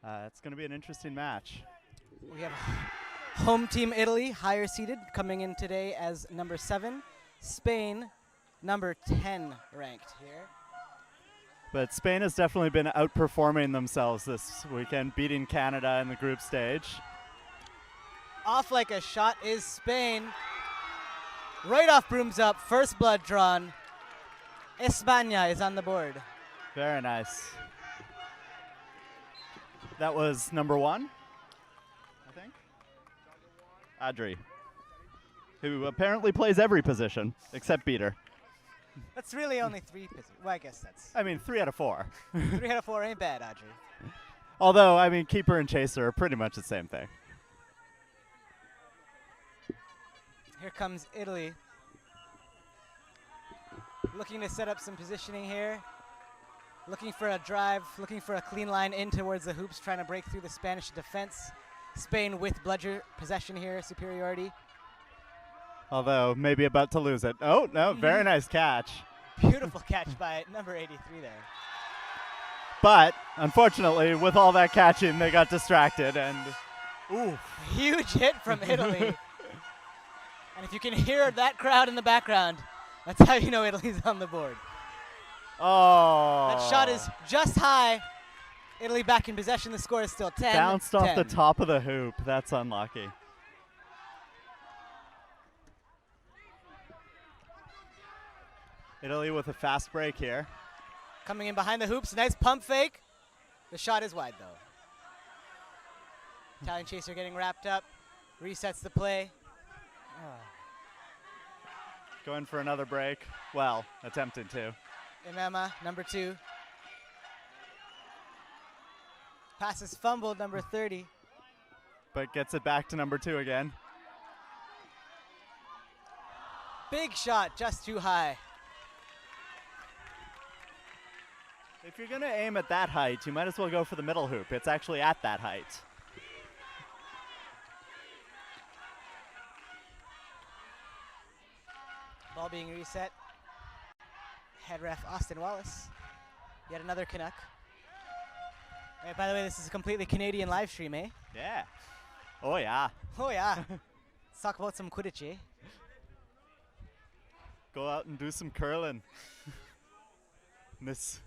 It's going to be an interesting match. We have home team Italy, higher seeded, coming in today as number 7. Spain, number 10 ranked here. But Spain has definitely been outperforming themselves this weekend, beating Canada in the group stage. Off like a shot is Spain. Right off brooms up, first blood drawn. España is on the board. Very nice. That was number 1, I think. Adri, who apparently plays every position except beater. That's really only 3 positions. Well, I guess that's... I mean, 3 out of 4. 3 out of 4 ain't bad, Audrey. Although, I mean, keeper and chaser are pretty much the same thing. Here comes Italy. Looking to set up some positioning here. Looking for a drive, looking for a clean line in towards the hoops, trying to break through the Spanish defense. Spain with bludger possession here, superiority. Although, maybe about to lose it. Oh, no, very nice catch. Beautiful catch by number 83 there. But, unfortunately, with all that catching, they got distracted and, ooh. Huge hit from Italy. And if you can hear that crowd in the background, that's how you know Italy's on the board. Oh. That shot is just high. Italy back in possession. The score is still 10. Bounced off the top of the hoop. That's unlucky. Italy with a fast break here. Coming in behind the hoops. Nice pump fake. The shot is wide, though. Italian chaser getting wrapped up. Resets the play. Going for another break. Well, attempted to. Imema, number 2. Pass is fumbled, number 30. But gets it back to number 2 again. Big shot, just too high. If you're going to aim at that height, you might as well go for the middle hoop. It's actually at that height. Ball being reset. Head ref Austin Wallace. Yet another Canuck. Hey, by the way, this is a completely Canadian live stream, eh? Yeah. Oh, yeah. Oh, yeah. Let's talk about some Quidditch, eh? Go out and do some curling. In this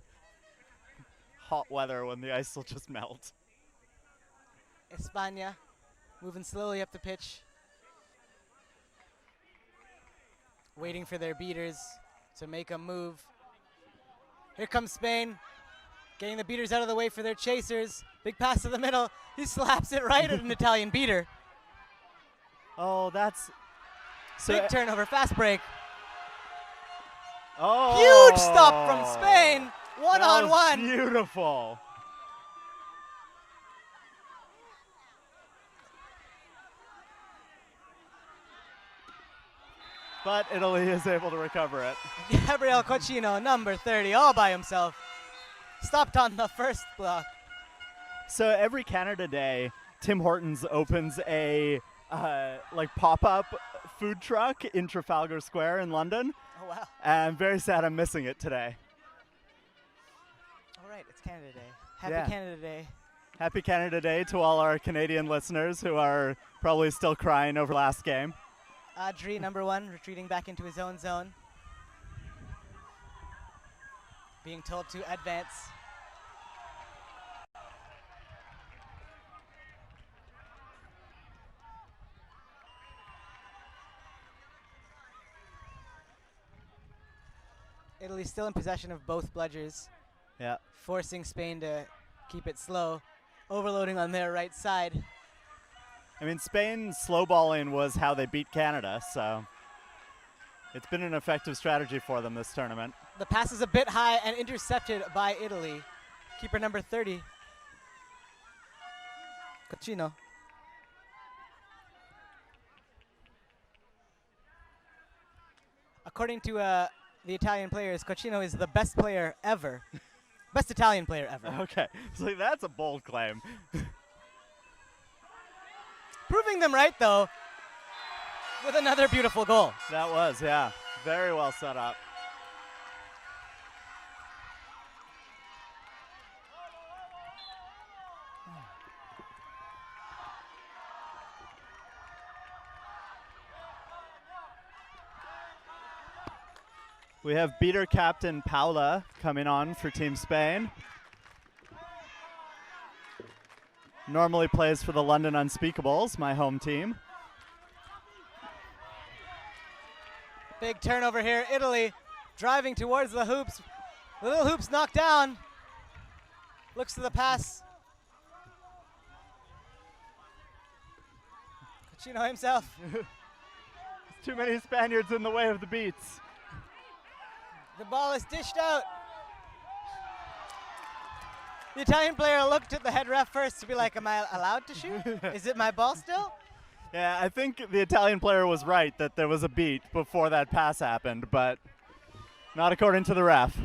hot weather when the ice will just melt. España moving slowly up the pitch. Waiting for their beaters to make a move. Here comes Spain, getting the beaters out of the way for their chasers. Big pass to the middle. He slaps it right at an Italian beater. Oh, that's... Big turnover, fast break. Oh! Huge stop from Spain. One-on-one. Beautiful. But Italy is able to recover it. Gabriel Cochino, number 30, all by himself. Stopped on the first block. So every Canada Day, Tim Hortons opens a like pop-up food truck in Trafalgar Square in London. Oh, wow. And I'm very sad I'm missing it today. All right, it's Canada Day. Happy Canada Day. Happy Canada Day to all our Canadian listeners who are probably still crying over last game. Audrey, number 1, retreating back into his own zone. Being told to advance. Italy still in possession of both bludgers. Yeah. Forcing Spain to keep it slow. Overloading on their right side. I mean, Spain slow-balling was how they beat Canada, so it's been an effective strategy for them this tournament. The pass is a bit high and intercepted by Italy. Keeper number 30. Cochino. According to the Italian players, Cochino is the best player ever. Best Italian player ever. Okay, so that's a bold claim. Proving them right, though, with another beautiful goal. That was, yeah. Very well set up. We have beater captain Paula coming on for Team Spain. Normally plays for the London Unspeakables, my home team. Big turnover here. Italy driving towards the hoops. The little hoop's knocked down. Looks to the pass. Cucino himself. Too many Spaniards in the way of the beats. The ball is dished out. The Italian player looked at the head ref first to be like, am I allowed to shoot? Is it my ball still? Yeah, I think the Italian player was right that there was a beat before that pass happened, but not according to the ref.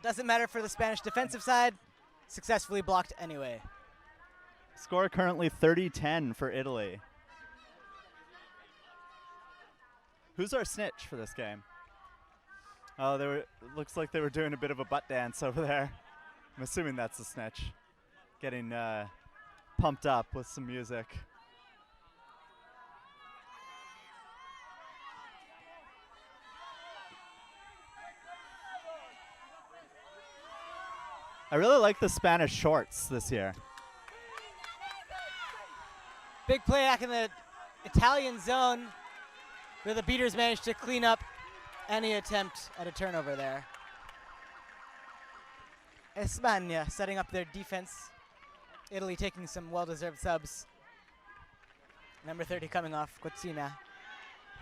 Doesn't matter for the Spanish defensive side. Successfully blocked anyway. Score currently 30-10 for Italy. Who's our snitch for this game? Oh, looks like they were doing a bit of a butt dance over there. I'm assuming that's the snitch. Getting pumped up with some music. I really like the Spanish shorts this year. Big play back in the Italian zone where the beaters managed to clean up any attempt at a turnover there. España setting up their defense. Italy taking some well-deserved subs. Number 30 coming off, Cucina.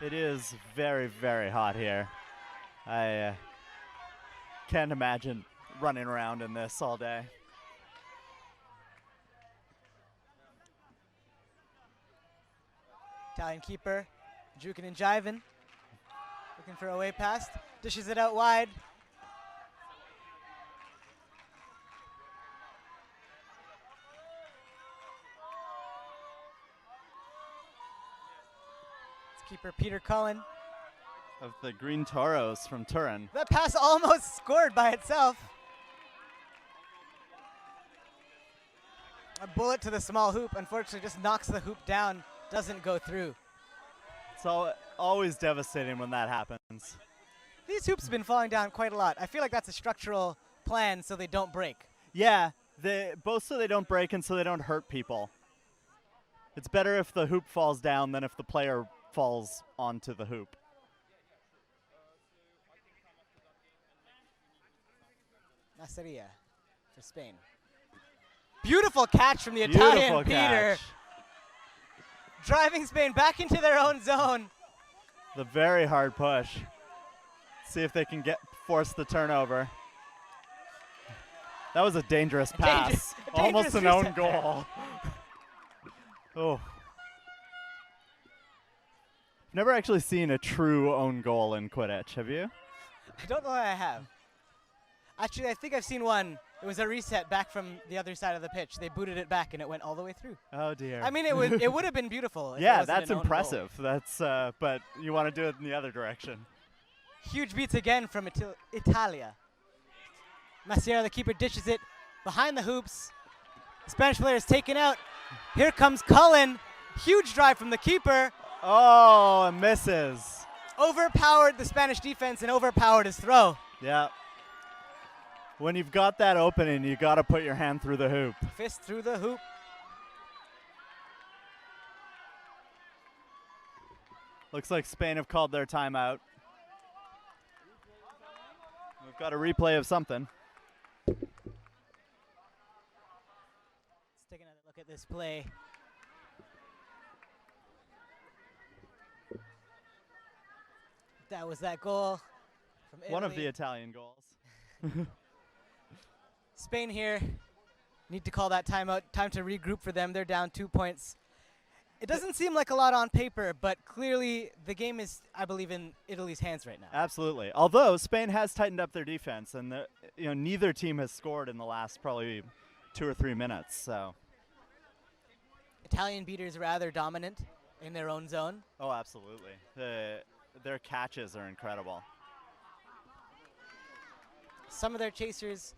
It is very, very hot here. I can't imagine running around in this all day. Italian keeper, juking and jiving. Looking for a way past. Dishes it out wide. It's keeper Peter Cullen. Of the Green Toros from Turin. That pass almost scored by itself. A bullet to the small hoop, unfortunately just knocks the hoop down, doesn't go through. It's always devastating when that happens. These hoops have been falling down quite a lot. I feel like that's a structural plan so they don't break. Yeah, both so they don't break and so they don't hurt people. It's better if the hoop falls down than if the player falls onto the hoop. Nasseria for Spain. Beautiful catch from the Italian Peter. Driving Spain back into their own zone. The very hard push. See if they can force the turnover. That was a dangerous pass. Almost an own goal. Oh. Never actually seen a true own goal in Quidditch, have you? I don't know if I have. Actually, I think I've seen one. It was a reset back from the other side of the pitch. They booted it back and it went all the way through. Oh dear. I mean, it would have been beautiful. If yeah, it wasn't that's an own impressive. goal. That's but you want to do it in the other direction. Huge beats again from Italia. Massiera, the keeper, dishes it behind the hoops. The Spanish player is taken out. Here comes Cullen. Huge drive from the keeper. Oh, and misses. Overpowered the Spanish defense and overpowered his throw. Yeah. When you've got that opening, you got to put your hand through the hoop. Fist through the hoop. Looks like Spain have called their timeout. We've got a replay of something. Let's take another look at this play. That was that goal from Italy. One of the Italian goals. Spain here need to call that timeout. Time to regroup for them. They're down 2 points. It doesn't seem like a lot on paper, but clearly the game is, I believe, in Italy's hands right now. Absolutely. Although Spain has tightened up their defense, and neither team has scored in the last probably 2 or 3 minutes. So Italian beaters rather dominant in their own zone. Oh, absolutely. Their catches are incredible. Some of their chasers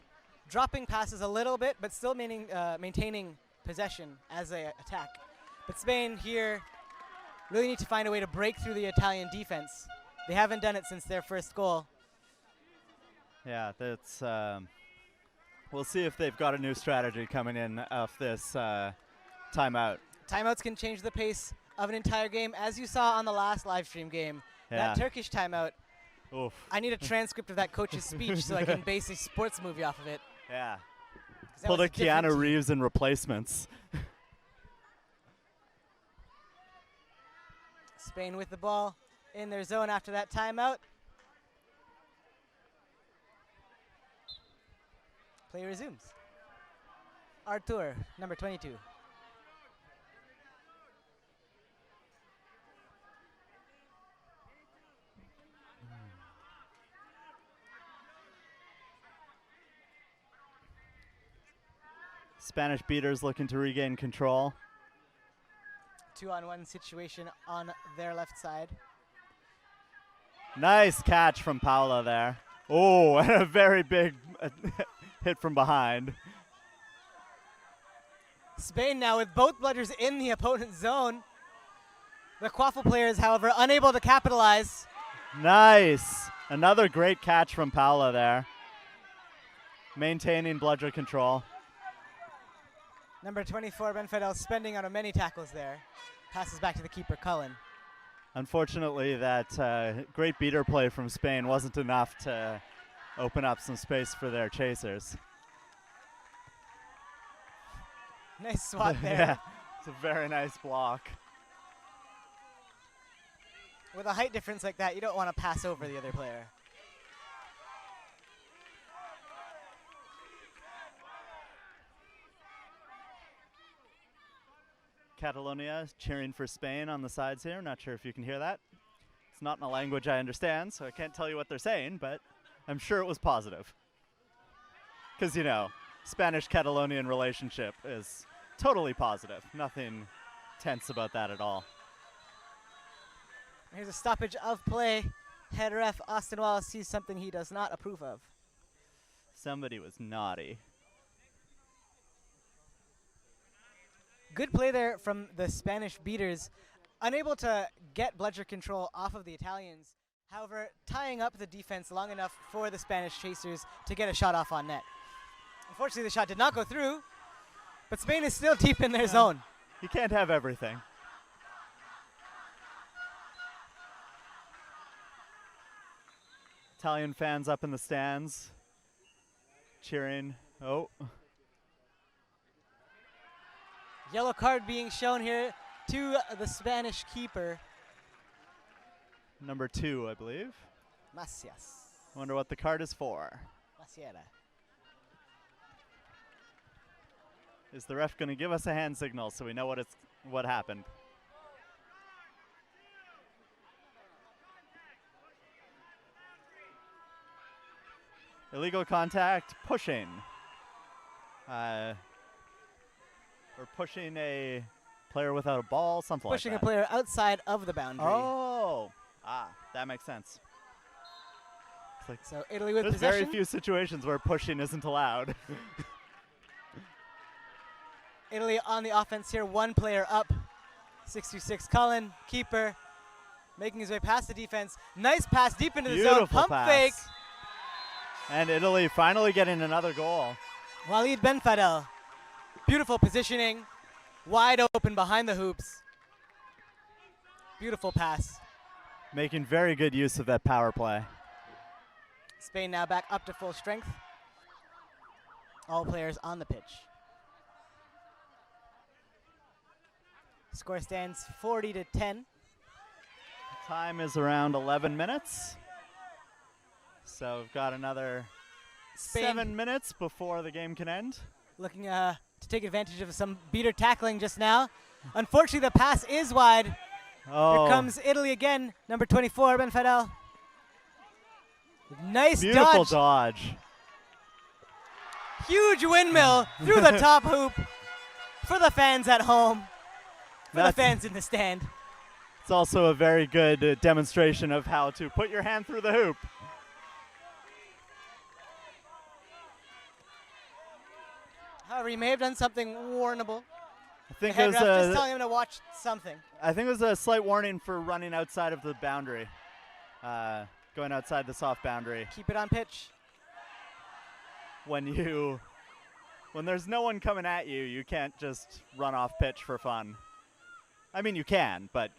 dropping passes a little bit, but still maintaining possession as they attack. But Spain here really need to find a way to break through the Italian defense. They haven't done it since their first goal. Yeah, that's. We'll see if they've got a new strategy coming in off this timeout. Timeouts can change the pace of an entire game, as you saw on the last live stream game. Yeah. That Turkish timeout, Oof. I need a transcript of that coach's speech so I can base a sports movie off of it. Yeah. 'Cause that Pulled was a different Keanu team. Reeves in replacements. Spain with the ball in their zone after that timeout. Play resumes. Artur, number 22. Spanish beaters looking to regain control. 2-on-1 situation on their left side. Nice catch from Paula there. Oh, and a very big hit from behind. Spain now with both bludgers in the opponent's zone. The quaffle players, however, unable to capitalize. Nice. Another great catch from Paula there. Maintaining bludger control. Number 24, Benfadel, spending on many tackles there. Passes back to the keeper, Cullen. Unfortunately, that great beater play from Spain wasn't enough to open up some space for their chasers. Nice swat there. Yeah, it's a very nice block. With a height difference like that, you don't want to pass over the other player. Catalonia is cheering for Spain on the sides here. Not sure if you can hear that. It's not in a language I understand, so I can't tell you what they're saying, but I'm sure it was positive. Because, you know, Spanish-Catalonian relationship is totally positive. Nothing tense about that at all. Here's a stoppage of play. Head ref Austin Wallace sees something he does not approve of. Somebody was naughty. Good play there from the Spanish beaters. Unable to get bludger control off of the Italians. However, tying up the defense long enough for the Spanish chasers to get a shot off on net. Unfortunately, the shot did not go through, but Spain is still deep in their zone. You can't have everything. Italian fans up in the stands, cheering. Oh. Yellow card being shown here to the Spanish keeper. Number 2, I believe. Macias. Wonder what the card is for. Maciera. Is the ref going to give us a hand signal so we know what happened? Illegal contact, pushing. Or pushing a player without a ball, something Pushing like a that. player outside of the boundary. Oh, that makes sense. It's like So Italy with there's possession. very few situations where pushing isn't allowed. Italy on the offense here, one player up. 6-6 Cullen, keeper, making his way past the defense. Nice pass deep into the zone. Beautiful Pump pass. fake. And Italy finally getting another goal. Walid Benfadel. Beautiful positioning. Wide open behind the hoops. Beautiful pass. Making very good use of that power play. Spain now back up to full strength. All players on the pitch. Score stands 40-10. Time is around 11 minutes. So we've got another Spain 7 minutes before the game can end. looking to take advantage of some beater tackling just now. Unfortunately, the pass is wide. Oh, Here comes Italy again, number 24, Benfadel. Nice beautiful dodge. dodge. Huge windmill through the top hoop for the fans at home, for the That's- fans in the stand. It's also a very good demonstration of how to put your hand through the hoop. However, he may have done something warnable. I think The it head was ref just a, telling him to watch something. I think it was a slight warning for running outside of the boundary, going outside the soft boundary. Keep it on pitch. When there's no one coming at you, you can't just run off pitch for fun. I mean, you can, but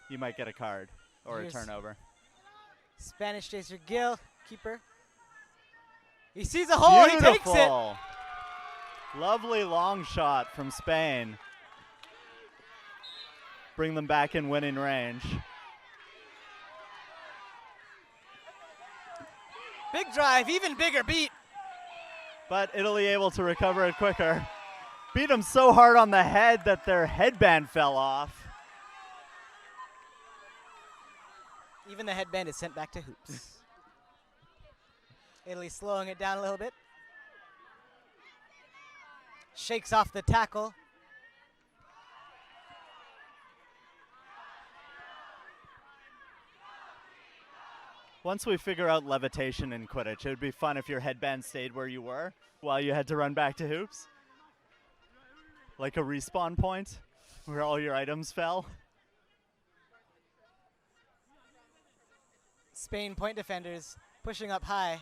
you might get a card or Here's a turnover. Spanish chaser Gil, keeper. He sees a hole and he takes it. Beautiful. Lovely long shot from Spain. Bring them back in winning range. Big drive, even bigger beat. But Italy able to recover it quicker. Beat them so hard on the head that their headband fell off. Even the headband is sent back to hoops. Italy slowing it down a little bit. Shakes off the tackle. Once we figure out levitation in Quidditch, it would be fun if your headband stayed where you were while you had to run back to hoops. Like a respawn point where all your items fell. Spain point defenders pushing up high.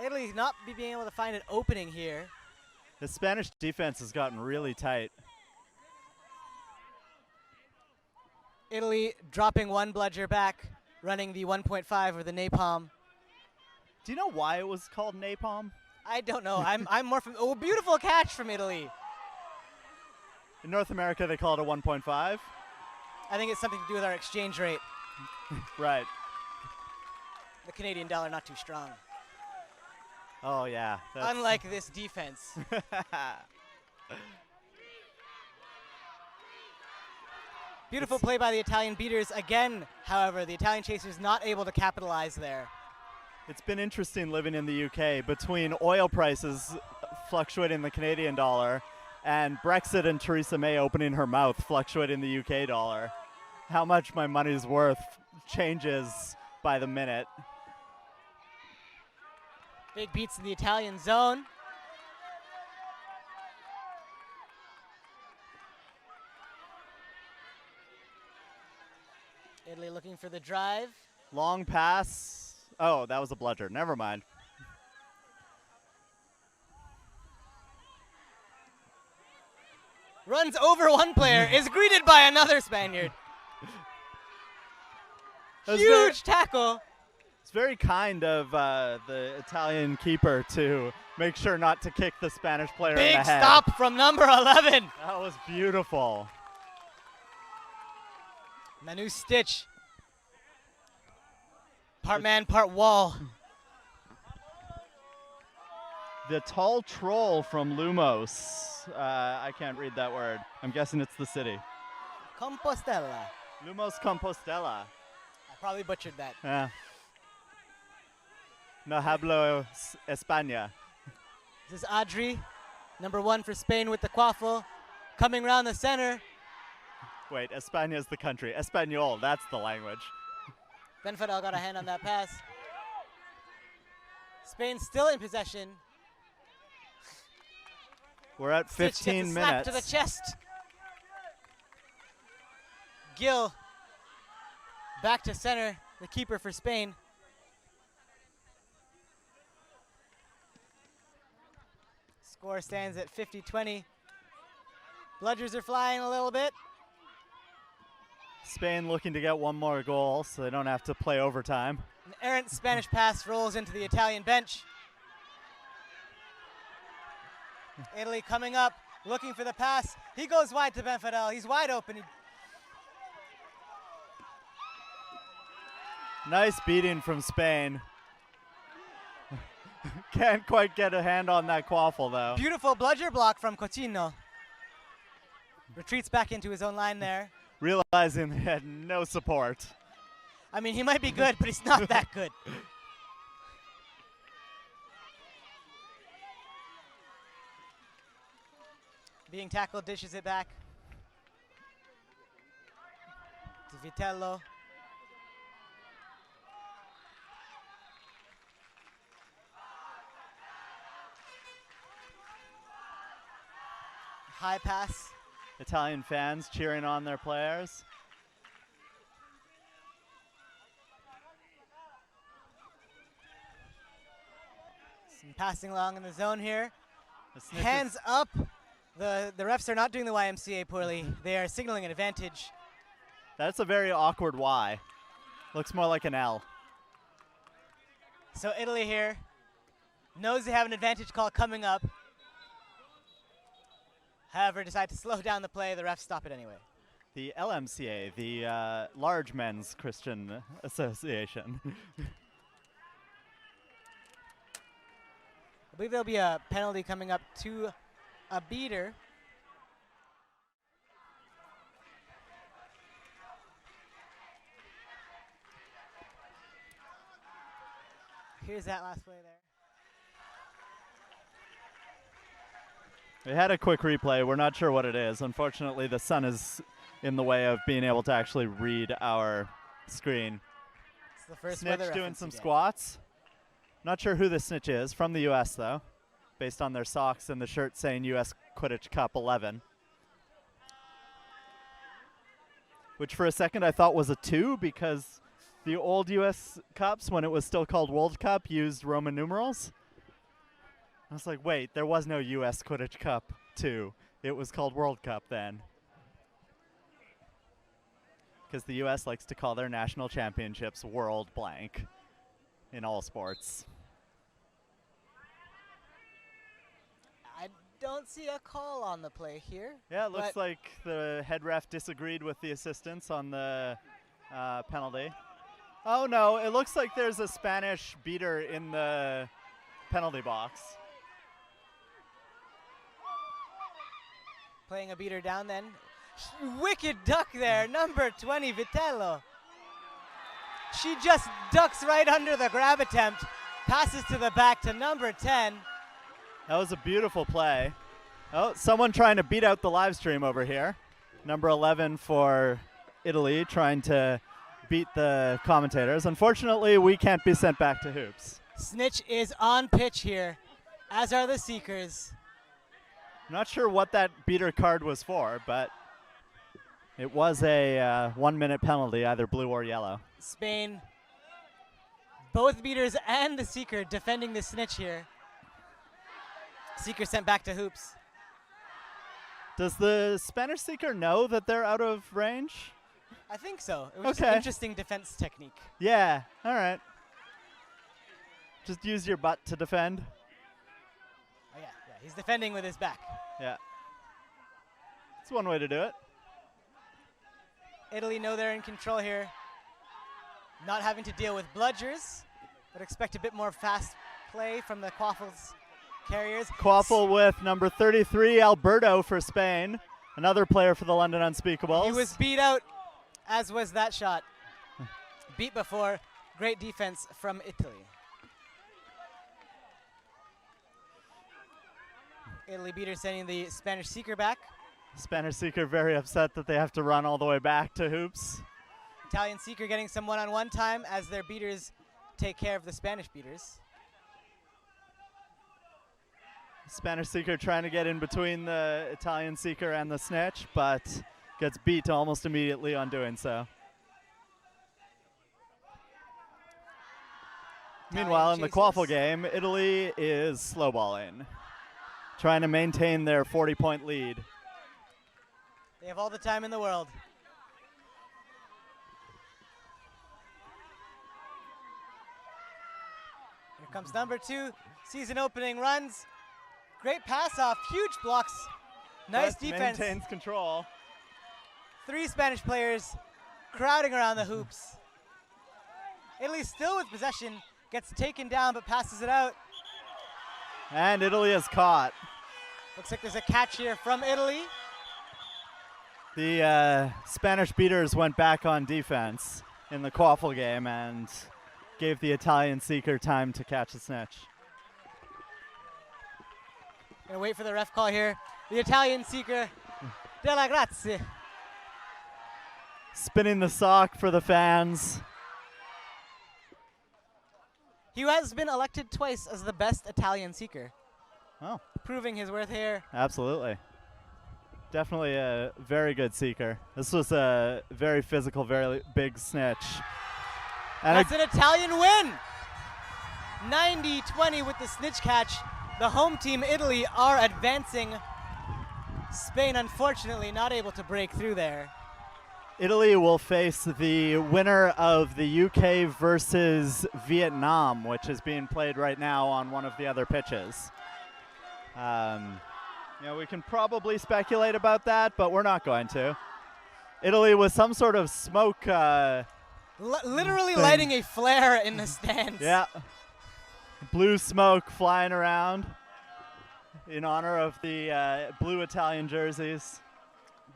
Italy not being able to find an opening here. The Spanish defense has gotten really tight. Italy dropping one bludger back, running the 1.5 or the napalm. Do you know why it was called napalm? I don't know. I'm more from. Oh, beautiful catch from Italy. In North America, they call it a 1.5. I think it's something to do with our exchange rate. Right. The Canadian dollar not too strong. Oh, yeah. Unlike this defense. Beautiful play by the Italian beaters. Again, however, the Italian chasers not able to capitalize there. It's been interesting living in the UK between oil prices fluctuating the Canadian dollar and Brexit and Theresa May opening her mouth fluctuating the UK dollar. How much my money's worth changes by the minute. Big beats in the Italian zone. Italy looking for the drive. Long pass. Oh, that was a bludger. Never mind. Runs over one player, is greeted by another Spaniard. Huge tackle. It's very kind of the Italian keeper to make sure not to kick the Spanish player in the Big head. stop from number 11. That was beautiful. Manu Stitch. Part man, part wall. The tall troll from Lumos. I can't read that word. I'm guessing it's the city. Compostela. Lumos Compostela. I probably butchered that. Yeah. No hablo España. This is Adri, number 1 for Spain with the quaffle. Coming around the center. Wait, España is the country. Espanol, that's the language. Benfadel got a hand on that pass. Spain still in possession. We're at Stitch 15 gets a minutes. slap to the chest. Gil back to center, the keeper for Spain. Score stands at 50-20. Bludgers are flying a little bit. Spain looking to get one more goal so they don't have to play overtime. An errant Spanish pass rolls into the Italian bench. Italy coming up, looking for the pass. He goes wide to Benfadel. He's wide open. Nice beating from Spain. Can't quite get a hand on that quaffle, though. Beautiful bludger block from Coutinho. Retreats back into his own line there. Realizing they had no support. I mean, he might be good, but he's not that good. Being tackled, dishes it back. To Vitello. High pass. Italian fans cheering on their players. Some passing along in the zone here. The snitches- Hands up. The refs are not doing the YMCA poorly. They are signaling an advantage. That's a very awkward Y. Looks more like an L. So Italy here knows they have an advantage call coming up. However, decide to slow down the play. The refs stop it anyway. The LMCA, the Large Men's Christian Association. I believe there'll be a penalty coming up to a beater. Here's that last play there. We had a quick replay. We're not sure what it is. Unfortunately, the sun is in the way of being able to actually read our screen. It's the first Snitch weather doing reference some again. squats. Not sure who the snitch is. From the U.S., though, based on their socks and the shirt saying U.S. Quidditch Cup 11. Which for a second I thought was a 2 because the old U.S. Cups, when it was still called World Cup, used Roman numerals. I was like, wait, there was no U.S. Quidditch Cup 2. It was called World Cup then. Because the U.S. likes to call their national championships World Blank in all sports. I don't see a call on the play here. Yeah, it looks but like the head ref disagreed with the assistants on the penalty. Oh, no, it looks like there's a Spanish beater in the penalty box. playing a beater down then. Wicked duck there, number 20, Vitello. She just ducks right under the grab attempt, passes to the back to number 10. That was a beautiful play. Oh, someone trying to beat out the live stream over here. Number 11 for Italy trying to beat the commentators. Unfortunately, we can't be sent back to hoops. Snitch is on pitch here, as are the Seekers. I'm not sure what that beater card was for, but it was a 1 minute penalty, either blue or yellow. Spain, both beaters and the Seeker defending the Snitch here. Seeker sent back to hoops. Does the Spanish Seeker know that they're out of range? I think so. It was just Okay. an interesting defense technique. Yeah, all right. Just use your butt to defend. Oh yeah, he's defending with his back. Yeah. It's one way to do it. Italy know they're in control here. Not having to deal with bludgers, but expect a bit more fast play from the quaffles carriers. Quaffle with number 33, Alberto for Spain. Another player for the London Unspeakables. He was beat out, as was that shot. Beat before. Great defense from Italy. Italy beater sending the Spanish Seeker back. Spanish Seeker very upset that they have to run all the way back to hoops. Italian Seeker getting some one-on-one time as their beaters take care of the Spanish beaters. Spanish Seeker trying to get in between the Italian Seeker and the Snitch, but gets beat almost immediately on doing so. Meanwhile, in the quaffle game, Italy is slowballing, trying to maintain their 40-point lead. They have all the time in the world. Here comes number 2, season opening runs. Great pass off, huge blocks. Nice But defense. maintains control. 3 Spanish players crowding around the hoops. Italy still with possession, gets taken down but passes it out. And Italy is caught. Looks like there's a catch here from Italy. The Spanish beaters went back on defense in the quaffle game and gave the Italian Seeker time to catch the Snitch. Gonna wait for the ref call here. The Italian Seeker, Della Grazie. Spinning the sock for the fans. He has been elected twice as the best Italian Seeker. Oh, Proving his worth here. absolutely. Definitely a very good seeker. This was a very physical, very big snitch. And that's an Italian win! 90-20 with the snitch catch. The home team, Italy, are advancing. Spain, unfortunately, not able to break through there. Italy will face the winner of the UK versus Vietnam, which is being played right now on one of the other pitches. We can probably speculate about that, but we're not going to. Italy with some sort of smoke. Literally thing. lighting a flare in the stands. Yeah. Blue smoke flying around in honor of the blue Italian jerseys.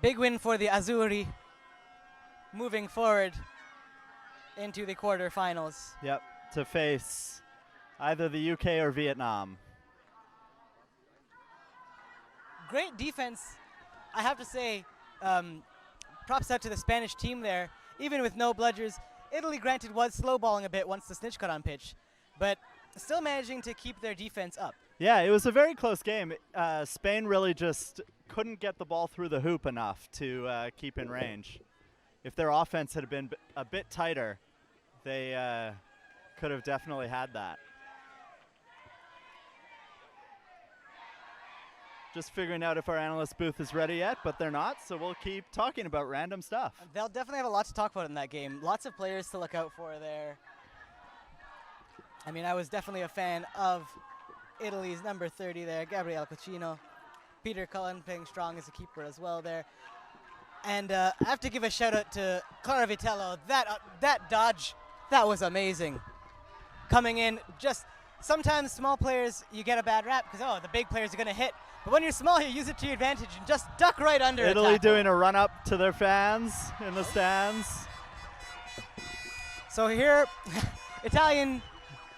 Big win for the Azzurri, moving forward into the quarterfinals. Yep, to face either the UK or Vietnam. Great defense, I have to say. Props out to the Spanish team there. Even with no bludgers, Italy, granted, was slow-balling a bit once the snitch got on pitch, but still managing to keep their defense up. Yeah, it was a very close game. Spain really just couldn't get the ball through the hoop enough to keep in range. If their offense had been a bit tighter, they could have definitely had that. Just figuring out if our analyst booth is ready yet, but they're not, so we'll keep talking about random stuff. They'll definitely have a lot to talk about in that game. Lots of players to look out for there. I mean, I was definitely a fan of Italy's number 30 there, Gabriele Coccino. Peter Cullen playing strong as a keeper as well there. And I have to give a shout out to Clara Vitello. That dodge, that was amazing. Coming in, just sometimes small players, you get a bad rap because, the big players are going to hit. But when you're small, you use it to your advantage and just duck right under it. Italy doing a run up to their fans in the stands. So here, Italian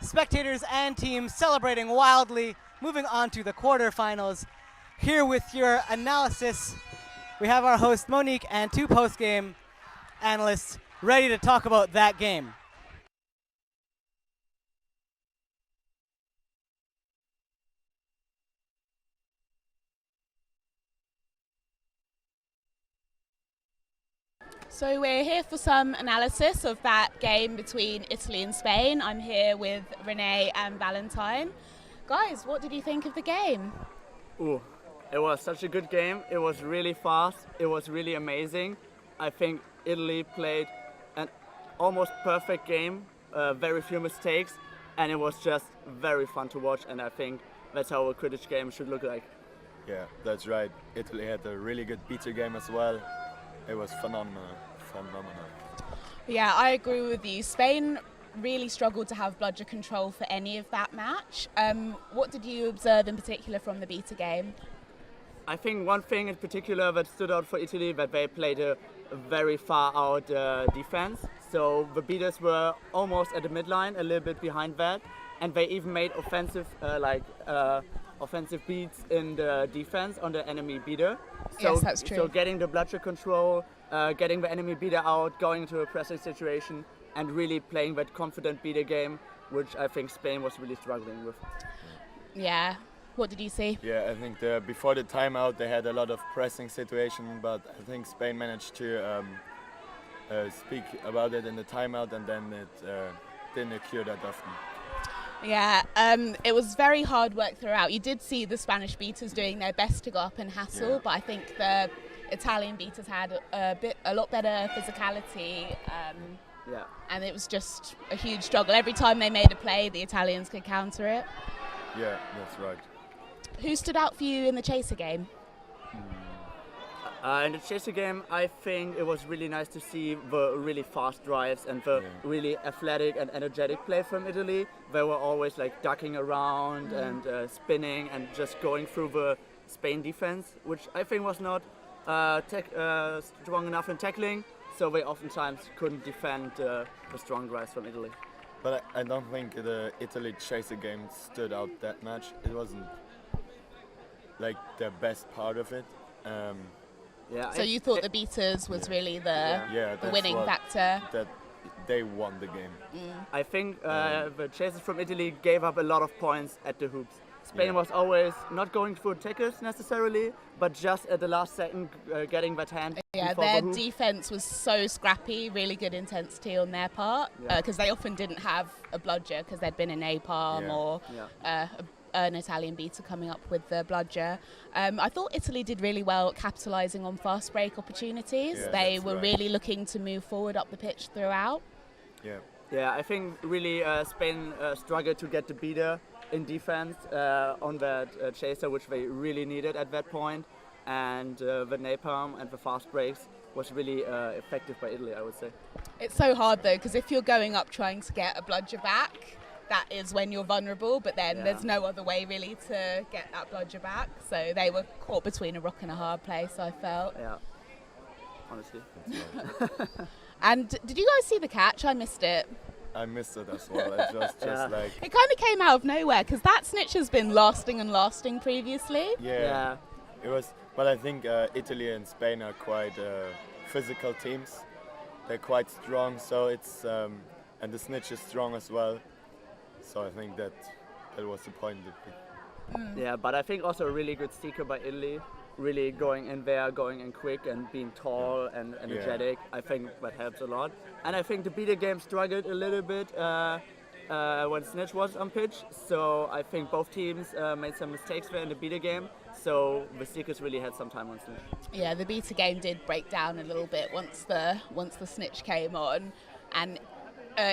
spectators and teams celebrating wildly, moving on to the quarterfinals. Here with your analysis, we have our host Monique and two post-game analysts ready to talk about that game. So we're here for some analysis of that game between Italy and Spain. I'm here with Renee and Valentine. Guys, what did you think of the game? Ooh, it was such a good game. It was really fast. It was really amazing. I think Italy played an almost perfect game, very few mistakes, and it was just very fun to watch, and I think that's how a Quidditch game should look like. Yeah, that's right. Italy had a really good beater game as well. It was phenomenal. Yeah, I agree with you. Spain really struggled to have bludger control for any of that match. What did you observe in particular from the beater game? I think one thing in particular that stood out for Italy, that they played a very far out defense. So the beaters were almost at the midline, a little bit behind that, and they even made offensive beats in the defense on the enemy beater. So, yes, that's true. So getting the bludger control, getting the enemy beater out, going into a pressing situation, and really playing that confident beater game, which I think Spain was really struggling with. Yeah. What did you see? Yeah, I think before the timeout they had a lot of pressing situation, but I think Spain managed to speak about it in the timeout, and then it didn't occur that often. Yeah, it was very hard work throughout. You did see the Spanish beaters doing their best to go up and hassle, Yeah. but I think the Italian beaters had a lot better physicality, and it was just a huge struggle. Every time they made a play, the Italians could counter it. Yeah, that's right. Who stood out for you in the chaser game? In the chaser game, I think it was really nice to see the really fast drives and the really athletic and energetic play from Italy. They were always like ducking around and spinning and just going through the Spain defense, which I think was not strong enough in tackling, so they oftentimes couldn't defend the strong drives from Italy. But I don't think the Italy chaser game stood out that much. It wasn't like the best part of it. So you thought the beaters was really the winning factor? That they won the game. I think the chasers from Italy gave up a lot of points at the hoops. Spain was always not going for tackles necessarily, but just at the last second getting that hand. Yeah, before their the hoop. defense was so scrappy, really good intensity on their part, because they often didn't have a bludger because they'd been in napalm or an Italian beater coming up with the bludger. I thought Italy did really well at capitalising on fast break opportunities. Yeah, they that's were right. really looking to move forward up the pitch throughout. Yeah. Yeah, I think really Spain struggled to get the beater in defense on that chaser, which they really needed at that point. And the napalm and the fast breaks was really effective by Italy, I would say. It's so hard though, because if you're going up trying to get a bludger back, that is when you're vulnerable, but then there's no other way really to get that bludger back. So they were caught between a rock and a hard place, I felt. Yeah, honestly. And did you guys see the catch? I missed it. I missed it as well. It was just like, It kind of came out of nowhere, because that snitch has been lasting and lasting previously. yeah, it was. But I think Italy and Spain are quite physical teams. They're quite strong, so it's and the snitch is strong as well. So I think that was the point. Yeah, but I think also a really good seeker by Italy, really going in there, going in quick and being tall and energetic. I think that helps a lot. And I think the beater game struggled a little bit when Snitch was on pitch. So I think both teams made some mistakes there in the beater game. So the seekers really had some time on Snitch. Yeah, the beater game did break down a little bit once the snitch came on, and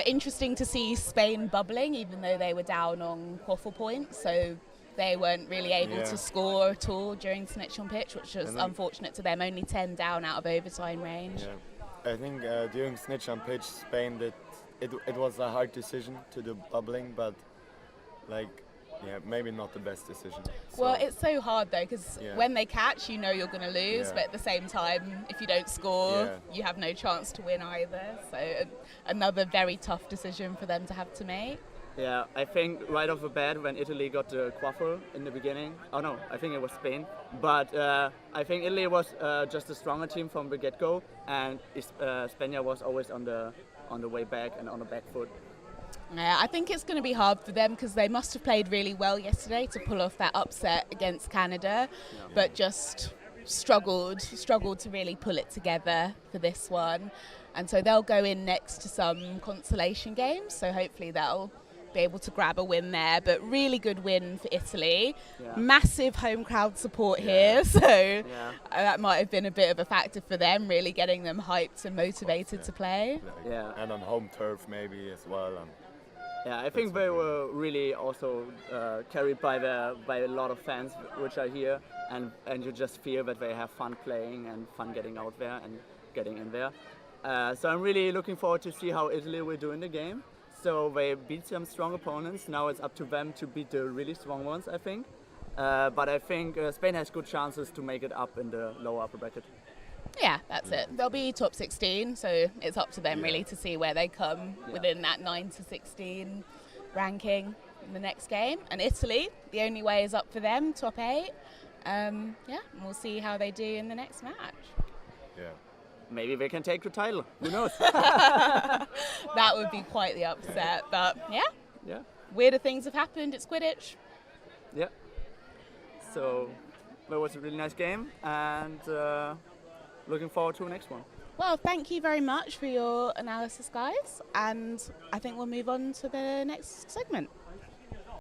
interesting to see Spain bubbling, even though they were down on quaffle points. So they weren't really able to score at all during snitch on pitch, which was unfortunate to them. Only 10 down out of overtime range. Yeah. I think during snitch on pitch, Spain did it was a hard decision to do bubbling, but maybe not the best decision. Well, it's so hard though, because when they catch, you know you're going to lose, but at the same time, if you don't score, you have no chance to win either. So another very tough decision for them to have to make. Yeah, I think right off the bat when Italy got the quaffle in the beginning, I think it was Spain, but I think Italy was just a stronger team from the get-go, and Spain was always on the way back and on the back foot. Yeah, I think it's going to be hard for them because they must have played really well yesterday to pull off that upset against Canada, but just struggled to really pull it together for this one. And so they'll go in next to some consolation games, so hopefully they'll be able to grab a win there. But really good win for Italy. Massive home crowd support here, so that might have been a bit of a factor for them, really getting them hyped and motivated to play. And on home turf maybe as well. Yeah, I think they were really also carried by a lot of fans which are here, and you just feel that they have fun playing and fun getting out there and getting in there. So I'm really looking forward to see how Italy will do in the game. So they beat some strong opponents. Now it's up to them to beat the really strong ones, I think. But I think Spain has good chances to make it up in the lower upper bracket. Yeah, that's it. They'll be top 16, so it's up to them really to see where they come within that 9 to 16 ranking in the next game. And Italy, the only way is up for them, top 8. And we'll see how they do in the next match. Yeah. Maybe they can take the title. Who knows? That would be quite the upset. But weirder things have happened. It's Quidditch. Yeah. So that was a really nice game, and looking forward to the next one. Well, thank you very much for your analysis, guys. And I think we'll move on to the next segment.